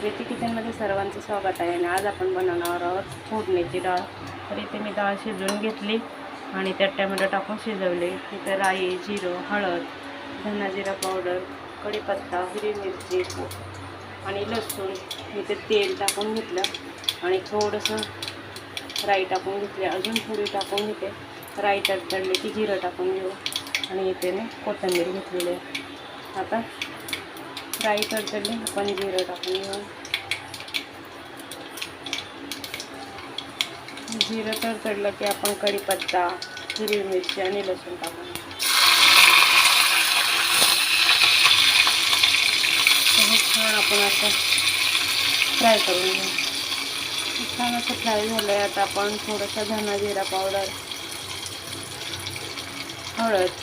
प्रीती किचनमध्ये सर्वांचं स्वागत आहे आणि आज आपण बनवणार आहोत फोडणीची डाळ। तर इथे मी डाळ शिजवून घेतली आणि त्यात टोमॅटो टाकून शिजवले। इथे राई, जिरं, हळद, धना जिरा पावडर, कढीपत्ता, हिरवी मिरची आणि लसूण इथे तेल टाकून घेतलं आणि थोडंसं राई टाकून घेतली। अजून थोडी टाकून घेते। राई तडतडली की जिरं टाकून घेऊ आणि इथे मी कोथिंबीर घेतलेली आहे। आता राई तडतडली आपण जिरं टाकून घेऊ। जिरं तडतडलं की आपण कढीपत्ता, हिरवी मिरची आणि लसूण टाकून छान आपण असं फ्राय करून घेऊ। छान असं फ्राय झालं आहे। आता आपण थोडंसं धना जिरा पावडर, हळद,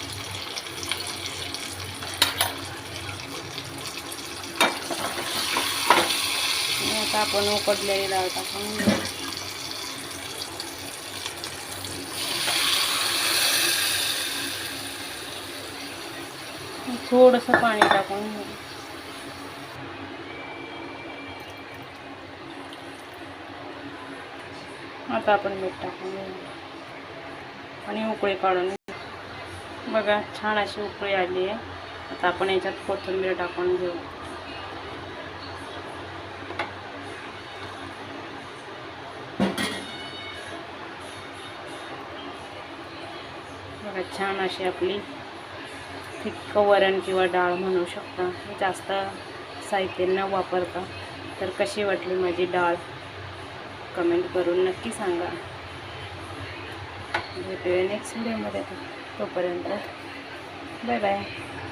आता आपण उकडलेली डाळ टाकून घेऊ। थोडंसं पाणी टाकून घेऊ। आता आपण मीठ टाकून घेऊ आणि उकळी काढून घेऊ। बघा छान अशी उकळी आली आहे। आता आपण याच्यात कोथिंबीर टाकून घेऊ। बघा छान अशी आपली फिक्क वरण किंवा डाळ म्हणू शकता। जास्त साहित्य न वापरता। तर कशी वाटली माझी डाळ कमेंट करून नक्की सांगा। भेटूया नेक्स्ट व्हिडिओमध्ये। तोपर्यंत बाय बाय।